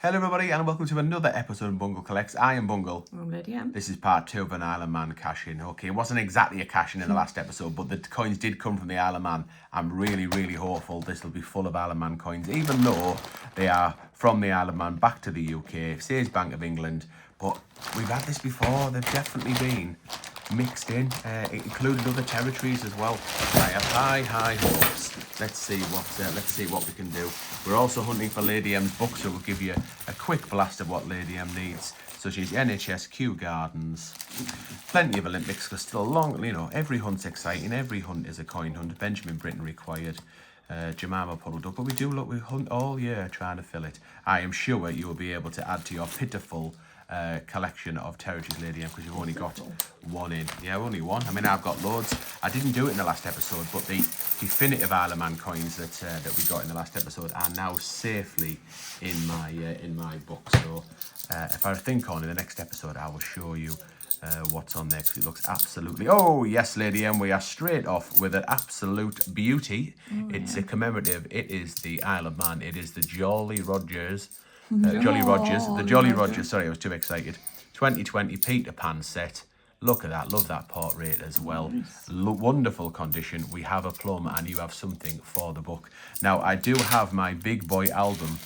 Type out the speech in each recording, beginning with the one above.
Hello everybody and welcome to another episode of Bungle Collects. I am Bungle. I'm Lady M. This is part 2 of an Isle of Man cash-in. Okay, it wasn't exactly a cash-in in the last episode, but the coins did come from the Isle of Man. I'm really hopeful this will be full of Isle of Man coins, even though they are from the Isle of Man back to the UK. It says Bank of England, but we've had this before. They've definitely been mixed in. It included other territories as well. I have high hopes. Let's see what we can do. We're also hunting for Lady M's book, so we'll give you a quick blast of what Lady M needs. So she's NHS, Kew Gardens, plenty of Olympics, because still long, every hunt's exciting. Every hunt is a coin hunt. Benjamin Britten required. Jemima Puddle Duck, but we hunt all year trying to fill it. I am sure you will be able to add to your pitiful collection of territories, Lady M, because you've only got one in. Yeah, only one. I mean, I've got loads. I didn't do it in the last episode, but the definitive Isle of Man coins that we got in the last episode are now safely in my book. So if I think on in the next episode, I will show you what's on there, because it looks absolutely... Oh, yes, Lady M, we are straight off with an absolute beauty. It's a commemorative. It is the Isle of Man. It is the Jolly Rogers. Jolly Rogers, sorry, I was too excited. 2020 Peter Pan set. Look at that, love that portrait as well. Nice. Wonderful condition. We have a plum and you have something for the book. Now, I do have my Big Boy album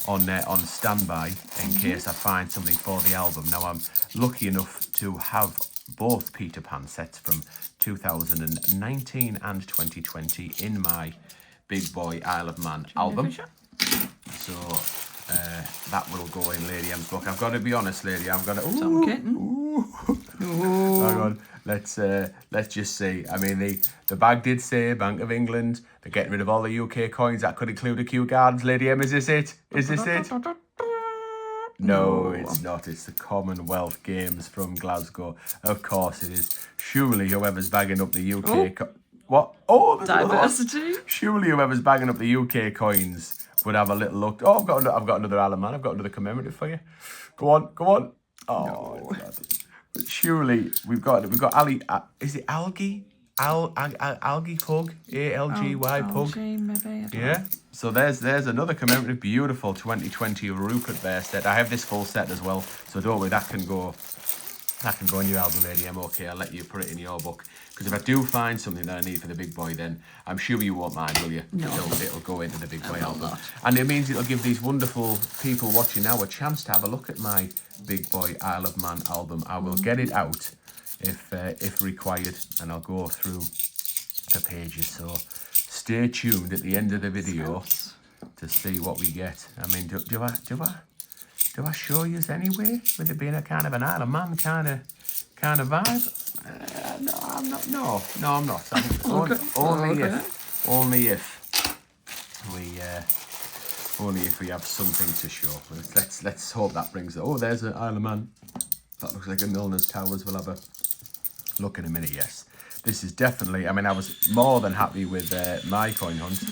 on standby in case I find something for the album. Now, I'm lucky enough to have both Peter Pan sets from 2019 and 2020 in my Big Boy Isle of Man album. So... that will go in Lady M's book. I've got to be honest, Lady. I've got to... Some kitten. Hang on. Let's just see. I mean, the bag did say Bank of England. They're getting rid of all the UK coins. That could include a Kew Gardens, Lady M. Is this it? Is this it? No, it's not. It's the Commonwealth Games from Glasgow. Of course it is. Surely whoever's bagging up the UK... What? Oh, diversity. Surely whoever's bagging up the UK coins would have a little look. Oh, I've got another Isle of Man. I've got another commemorative for you. Go on. Oh, no. But surely we've got Ali. Is it Algae? Algae Pug? ALGY Pug. Maybe, yeah. So there's another commemorative, beautiful 2020 Rupert Bear set. I have this full set as well, so don't worry. That can go in your album, Lady M. Okay, I'll let you put it in your book. Because if I do find something that I need for the Big Boy, then I'm sure you won't mind, will you? No. It'll go into the Big Boy album. And it means it'll give these wonderful people watching now a chance to have a look at my Big Boy Isle of Man album. I will get it out if required, and I'll go through the pages. So stay tuned at the end of the video to see what we get. I mean, do I show you anyway? With it being a kind of an Isle of Man kind of vibe? No, I'm not. No, I'm not. Only if we have something to show. Let's hope that brings it. Oh, there's an Isle of Man. That looks like a Milner's Towers. We'll have a look in a minute. Yes, this is definitely. I mean, I was more than happy with my coin hunt.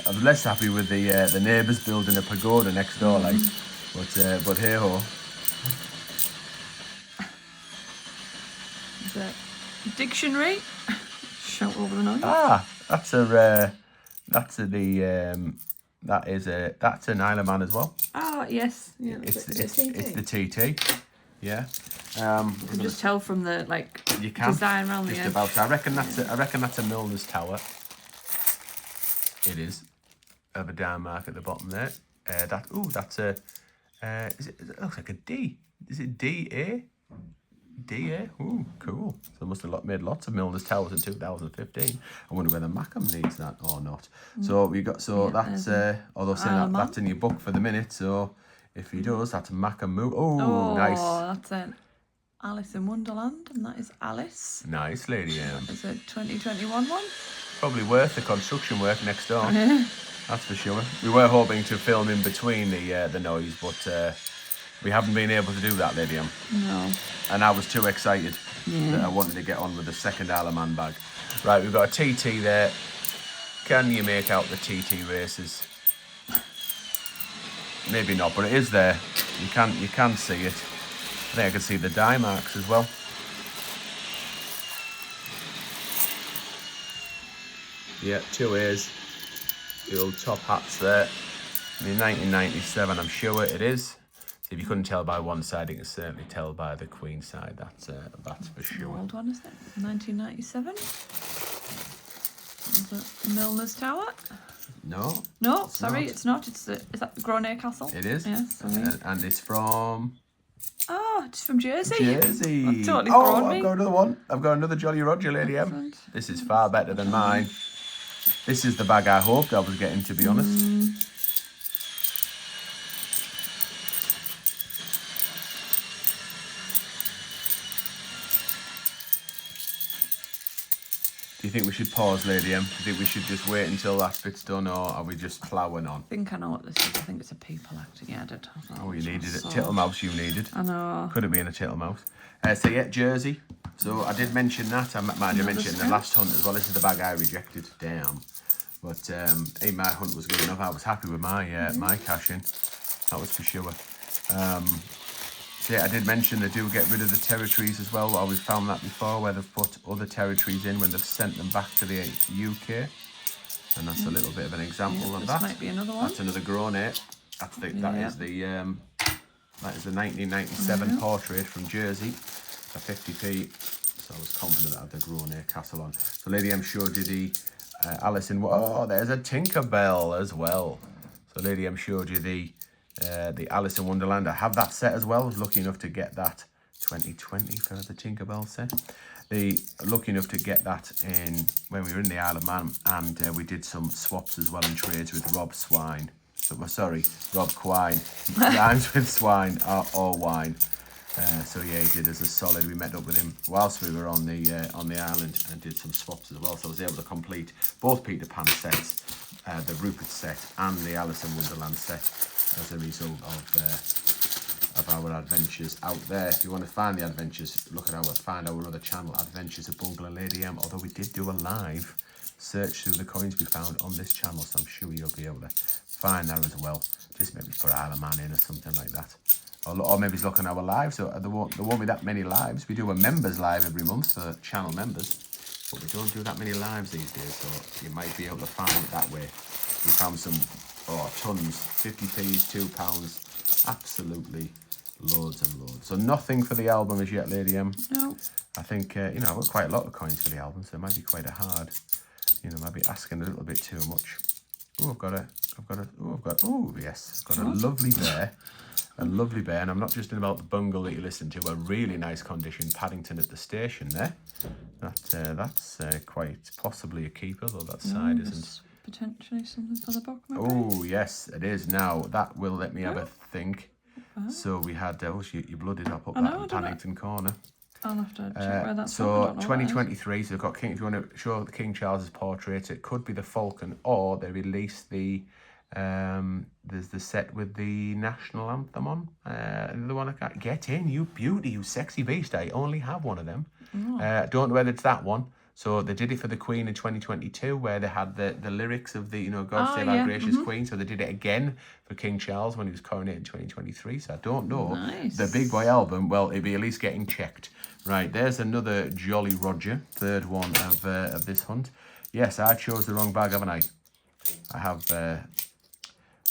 I was less happy with the neighbours building a pagoda next door, like. But hey ho. The dictionary. Shout over the noise. That's an Isle of Man as well. Yes. Yeah, it's the TT. Yeah. You can just tell from the design around the edge. About. I reckon that's a Milner's Tower. It is. Have a down mark at the bottom there. That's a. It looks like a D. Is it DA? DA? Ooh, cool. So they must have made lots of Milner's Towers in 2015. I wonder whether Mackham needs that or not. So that's although saying that's in your book for the minute. So if he does, that's Mackham move. Oh, nice. That's an Alice in Wonderland, and that is Alice. Nice, Lady M. Is it 2021 one? Probably worth the construction work next door. That's for sure. We were hoping to film in between the noise, but we haven't been able to do that, Lady M. No. And I was too excited that I wanted to get on with the second Isle of Man bag. Right, we've got a TT there. Can you make out the TT races? Maybe not, but it is there. You can see it. I think I can see the die marks as well. Yeah, 2 A's. The old top hats there. In 1997, I'm sure it is. If you couldn't tell by one side, you can certainly tell by the Queen side. That's for An sure. old one, isn't it? 1997. The Milner's Tower. No. No, sorry, it's not. Is that the Grosvenor Castle? It is. Yes. Sorry. And it's from Oh, it's from Jersey. Jersey. I've totally thrown me. I've got another one. I've got another Jolly Roger, Lady M. Excellent. This is far better than mine. This is the bag I hoped I was getting, to be honest. Do you think we should pause, Lady M? Do you think we should just wait until that bit's done, or are we just ploughing on? I think I know what this is. I think it's a people acting. Yeah, I don't have that. Oh, you needed it. Tittlemouse you needed. I know. Could have been a Tittlemouse. So yeah, Jersey. So I did mention that. I might have mentioned in the last hunt as well. This is the bag I rejected. Damn. But hey, my hunt was good enough. I was happy with my my cash-in. That was for sure. So yeah, I did mention they do get rid of the territories as well. I always found that before, where they've put other territories in when they've sent them back to the UK. And that's a little bit of an example of that. This might be another one. That's another Grosvenor. That is the 1997 portrait from Jersey for 50p. So I was confident that I had the Grosvenor Castle on. So Lady M showed you the Alison. Oh, there's a Tinkerbell as well. So Lady M showed you the Alice in Wonderland. I have that set as well. I was lucky enough to get that 2020 for the Tinkerbell set. Lucky enough to get that in when we were in the Isle of Man, and we did some swaps as well and trades with Rob Swine. Rob Quine. Rhymes with swine or wine. So yeah, he did us a solid. We met up with him whilst we were on the island and did some swaps as well. So I was able to complete both Peter Pan sets, the Rupert set and the Alice in Wonderland set, as a result of our adventures out there. If you want to find the adventures, find our other channel, Adventures of Bungle and Lady M. Although we did do a live search through the coins we found on this channel, so I'm sure you'll be able to find that as well. Just maybe put Isle of Man in or something like that. Or maybe look on our live. So there won't be that many lives. We do a members live every month for channel members, but we don't do that many lives these days, so you might be able to find it that way. We found some tons, 50p's, £2, absolutely loads and loads. So nothing for the album as yet, Lady M. No. I think I've got quite a lot of coins for the album, so it might be quite a hard. Might be asking a little bit too much. Oh, yes, I've got a lovely bear. A lovely bear, and I'm not just in about the Bungle that you listen to, a really nice condition Paddington at the station there. That's quite possibly a keeper, though that side isn't. Potentially something for the book, maybe? Oh, yes, it is. Now, that will let me have a think. So we had, you blooded up that in Paddington Corner. I'll have to check where that's So from. 2023, so we've got King. If you want to show King Charles's portrait, it could be the Falcon, or they released the there's the set with the national anthem on. The one I can't get in. You beauty, you sexy beast. I only have one of them. Don't know whether it's that one. So they did it for the Queen in 2022, where they had the lyrics of the God Save Our Gracious Queen. So they did it again for King Charles when he was coronated in 2023. So I don't know. Nice. The Big Boy album, well, it'd be at least getting checked. Right, there's another Jolly Roger, third one of this hunt. Yes, I chose the wrong bag, haven't I? I have.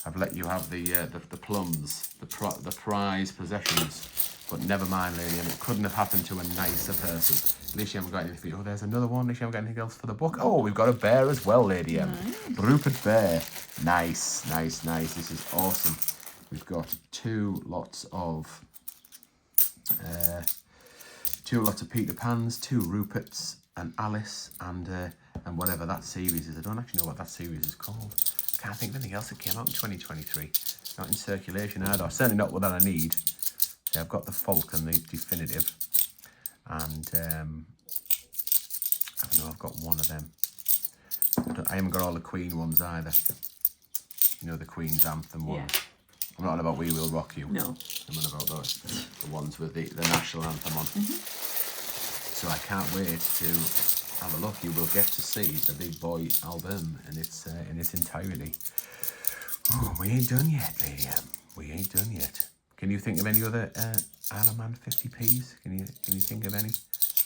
I've let you have the plums, the prize possessions. But never mind, Lady, and it couldn't have happened to a nicer person. At least you haven't got anything for you. Oh, there's another one. At least you haven't got anything else for the book. Oh, we've got a bear as well, Lady M. Nice. Rupert Bear. Nice. This is awesome. We've got two lots of Peter Pans, 2 Ruperts, an Alice, and whatever that series is. I don't actually know what that series is called. Can't think of anything else that came out in 2023. Not in circulation either. Certainly not what I need. So I've got the Falcon, the definitive, and I don't know. I've got one of them. I haven't got all the Queen ones either. The Queen's anthem ones. Yeah. I'm not on about We Will Rock You. No. I'm on about the ones with the national anthem on. So I can't wait to have a look. You will get to see the Big Boy album in its entirety. Oh, we ain't done yet, Lady M. We ain't done yet. Can you think of any other Isle of Man 50p's? Can you think of any?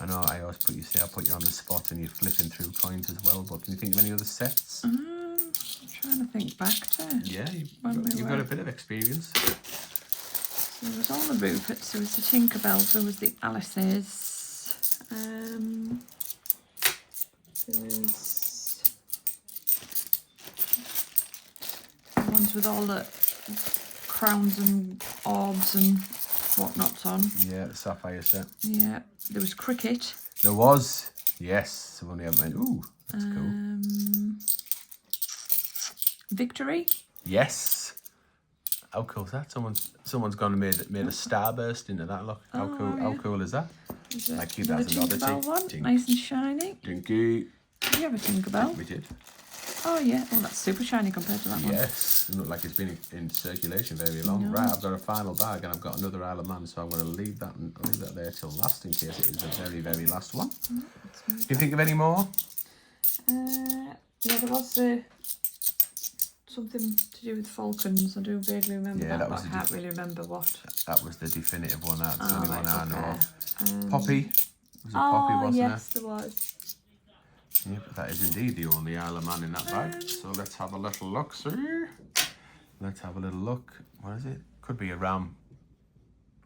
I know I always I'll put you on the spot and you're flipping through coins as well, but can you think of any other sets? I'm trying to think back to. Yeah, when we you've were. got a bit of experience. So there was all the Ruperts, there was the Tinkerbells, there was the Alices. There's the ones with all the crowns and orbs and whatnots on. Yeah, the Sapphire set. Yeah, there was Cricket. There was, yes. Someone haven't meant. Ooh, that's cool. Victory. Yes. How cool is that? Someone's gone and made a starburst into that. Look, how cool! Oh, How yeah. cool is that? Is it Like keep another that as another Tinkerbell one? tink. Nice and shiny. Dinky. Did you have a Tinkerbell? We did. Oh yeah. Oh, that's super shiny compared to that one. Yes. It looked like it's been in circulation very long. No. Right, I've got a final bag and I've got another Isle of Man, so I'm going to leave that there till last in case it is the very, very last one. Can you think of any more? Yeah, there was something to do with falcons. I do vaguely remember Yeah, that, that was but I can't really remember what. That was the definitive one. That's the only one I know okay. of. Poppy. Was it Poppy, wasn't yes, there was. it? Yep, that is indeed the only Isle of Man in that bag. So let's have a little look, sir. Let's have a little look. What is it? Could be a ram.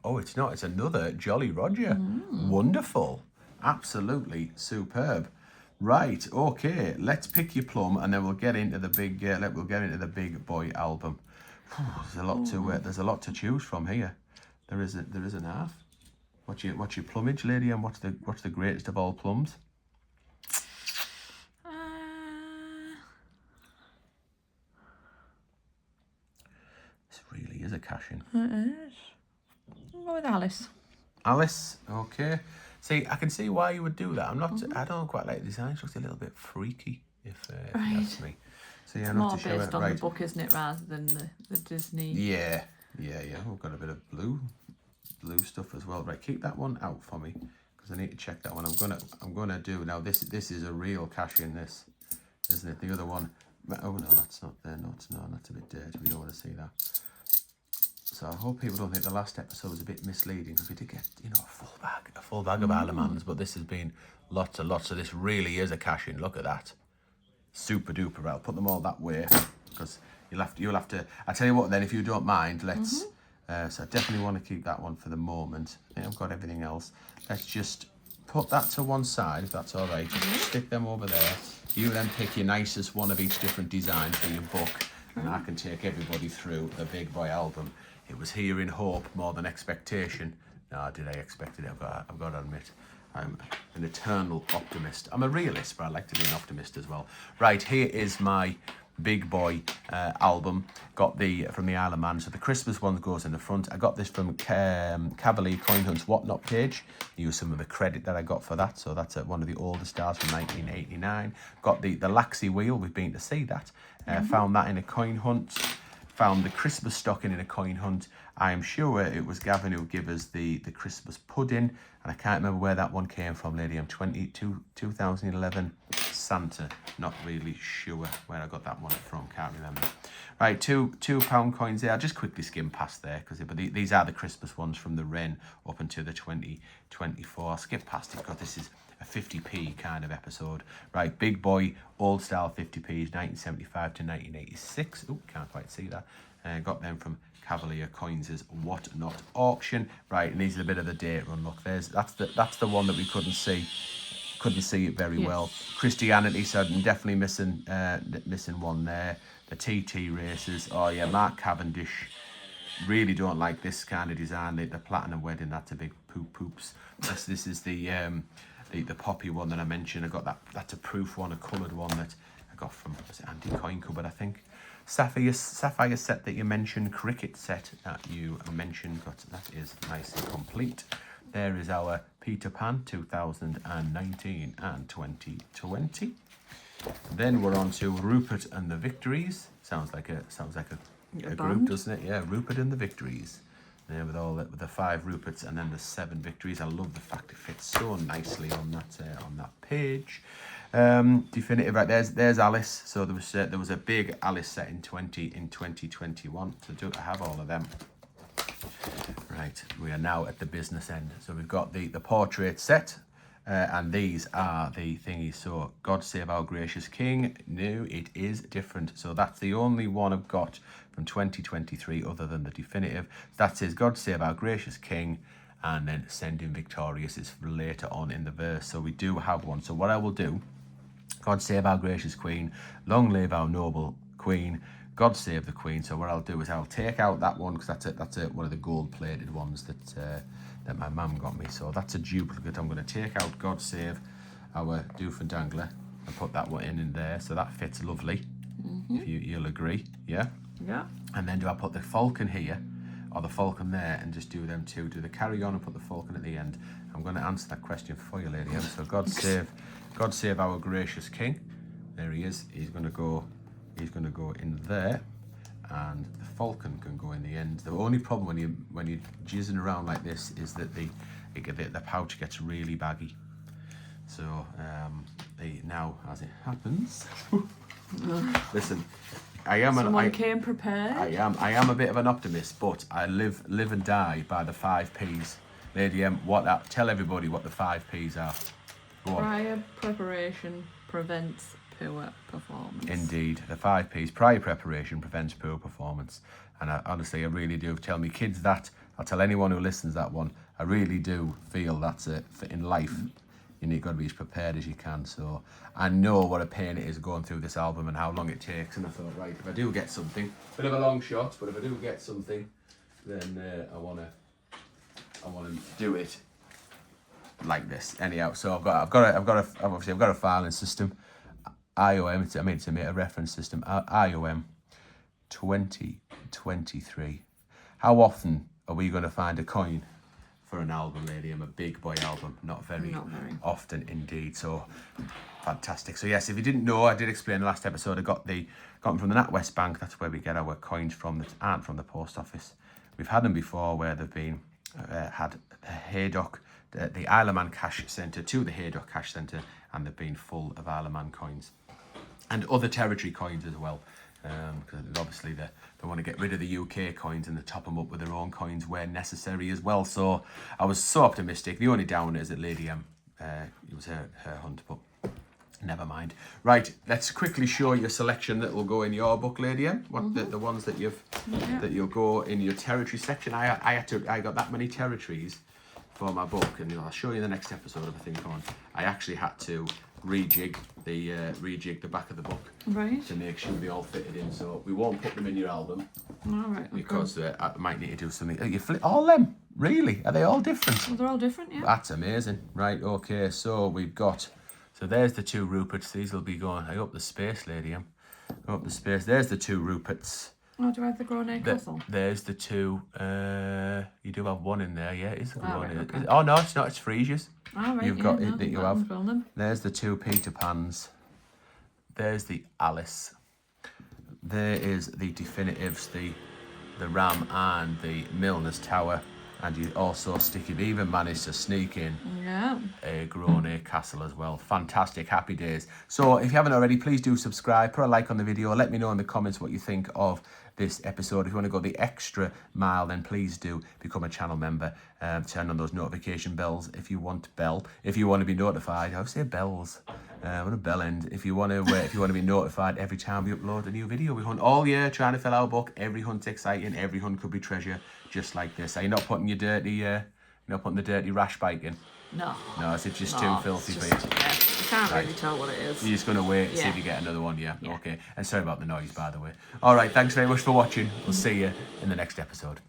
Oh, it's not. It's another Jolly Roger. Wonderful. Absolutely superb. Right. Okay. Let's pick your plum, and then we'll get into the big. We'll get into the big boy album. Whew, there's a lot to choose from here. There isn't half. What's your plumage, lady, and what's the greatest of all plums? This really is a cash-in. It is. I'll go with Alice. Alice, okay. See, I can see why you would do that. I don't quite like the design. It looks a little bit freaky, if you ask me. So yeah, More not to show based it. on Right. the book, isn't it, rather than the Disney? Yeah. We've got a bit of blue stuff as well. Right, keep that one out for me because I need to check that one. I'm gonna do now. This is a real cash in this, isn't it? The other one. Oh no, that's not there. No, it's not. That's a bit dirty. We don't want to see that. So I hope people don't think the last episode was a bit misleading because we did get, a full bag of Isle of Mans, but this has been lots and lots. So this really is a cash in. Look at that, super duper. I'll put them all that way because you'll have to. I tell you what, then, if you don't mind, let's. So I definitely want to keep that one for the moment. I think I've got everything else. Let's just put that to one side, if that's all right. Stick them over there. You then pick your nicest one of each different design for your book, and I can take everybody through the big boy album. It was here in hope more than expectation. No, did I expect it? I've got to admit, I'm an eternal optimist. I'm a realist, but I like to be an optimist as well. Right, here is my big boy album. Got from the Isle of Man. So the Christmas one goes in the front. I got this from Cavalier Coin Hunt's Whatnot page. Use some of the credit that I got for that. So that's one of the older stars from 1989. Got the Laxey wheel. We've been to see that. Found that in a coin hunt. Found the Christmas stocking in a coin hunt. I am sure it was Gavin who gave us the Christmas pudding, and I can't remember where that one came from, lady. I'm 2011 Santa. Not really sure where I got that one from. Can't remember. Right, £2 coins there. I'll just quickly skim past there because these are the Christmas ones from the Wren up until the 2024. I'll skip past it because this is a 50p kind of episode. Right, big boy, old style 50p's, 1975 to 1986. Oh, can't quite see that. Got them from Cavalier Coins' Whatnot auction. Right, and these are a bit of the date run. Look, that's the one that we couldn't see. Couldn't see it very well. Christianity, so I'm definitely missing one there. The TT races. Oh yeah, Mark Cavendish. Really don't like this kind of design. The platinum wedding. That's a big poops. This is the poppy one that I mentioned. I got that's a proof one, a coloured one that I got from Andy Coin Cupboard, I think. Sapphire set that you mentioned, cricket set that you mentioned, but that is nice and complete. There is our Peter Pan 2019 and 2020. Then we're on to Rupert and the Victories. Sounds like a group, doesn't it? Yeah, Rupert and the Victories. There with the 5 Ruperts and then the 7 Victories. I love the fact it fits so nicely on that page. Definitive, right? There's Alice. So there was a big Alice set in 2021. So I have all of them. Right, we are now at the business end. So we've got the portrait set. And these are the thingies. So, God Save Our Gracious King. No, it is different. So that's the only one I've got from 2023 other than the definitive. That says, God Save Our Gracious King. And then Send Him Victorious is later on in the verse. So we do have one. So what I will do, God Save Our Gracious Queen. Long live our noble Queen. God Save the Queen. So what I'll do is I'll take out that one, because that's one of the gold-plated ones that my mum got me. So that's a duplicate. I'm going to take out God Save Our Doof and Dangler and put that one in there. So that fits lovely, if you'll agree. Yeah? Yeah. And then do I put the falcon here or the falcon there and just do them two? Do the carry on and put the falcon at the end? I'm going to answer that question for you, Lady M. So God Save Our Gracious King. There he is. He's going to go in there. And the falcon can go in the end. The only problem when you're jizzing around like this is that the pouch gets really baggy. So now, as it happens, listen, Someone came prepared. I am a bit of an optimist, but I live and die by the 5 P's. Lady M, tell everybody what the 5 P's are. Go on. Prior preparation prevents poor performance. Indeed, the 5 P's. Prior preparation prevents poor performance. And honestly, I really do. Tell me kids that. I'll tell anyone who listens that one. I really do feel that's it. In life, you've got to be as prepared as you can. So I know what a pain it is going through this album and how long it takes. And I thought, right, if I do get something, bit of a long shot, but if I do get something, then I want to do it like this. Anyhow, so I've got a filing system. IOM, I mean to make a reference system. IOM 2023. How often are we going to find a coin for an album, Lady M? A big boy album? Not very often indeed. So fantastic. So yes, if you didn't know, I did explain in the last episode. I got them from the NatWest Bank. That's where we get our coins from that aren't from the post office. We've had them before where they've been had Haydock, the Isle of Man Cash Centre to the Haydock Cash Centre, and they've been full of Isle of Man coins. And other territory coins as well, because obviously they want to get rid of the UK coins and they top them up with their own coins where necessary as well. So I was so optimistic. The only down is that Lady M, it was her hunt, but never mind. Right, let's quickly show you a selection that will go in your book, Lady M. What the ones that you'll go in your territory section. I got that many territories for my book, and I'll show you in the next episode if I think on. I actually had to rejig the back of the book to make sure they all fitted in. So we won't put them in your album. All right. Because I might need to do something. You flip all them? Really? Are they all different? Well, they're all different, yeah. That's amazing. Right. Okay. So we've got. So there's the 2 Ruperts. These will be going. I up the space, Lady M. Go up the space. There's the 2 Ruperts. Oh, do I have the Groenay Castle? There's the 2. You do have one in there, yeah. It is the Groenay. Right, okay. Oh no, it's not. It's Fresia's. Oh, right, You've got it that you have. There's the 2 Peter Pans. There's the Alice. There is the definitives, the Ram and the Milner's Tower. And you also you've even managed to sneak in a Groenay Castle as well. Fantastic, happy days. So if you haven't already, please do subscribe, put a like on the video, let me know in the comments what you think of this episode. If you want to go the extra mile, then please do become a channel member. Turn on those notification bells if you want to be notified. I would say bells. What a bell end. If you want to be notified every time we upload a new video. We hunt all year trying to fill our book. Every hunt's exciting. Every hunt could be treasure, just like this. Are you not putting the dirty rash bike in? No. No, is it just too filthy for you? Yeah, you can't really tell what it is. You're just going to wait and see if you get another one, yeah? Okay. And sorry about the noise, by the way. All right, thanks very much for watching. We'll see you in the next episode.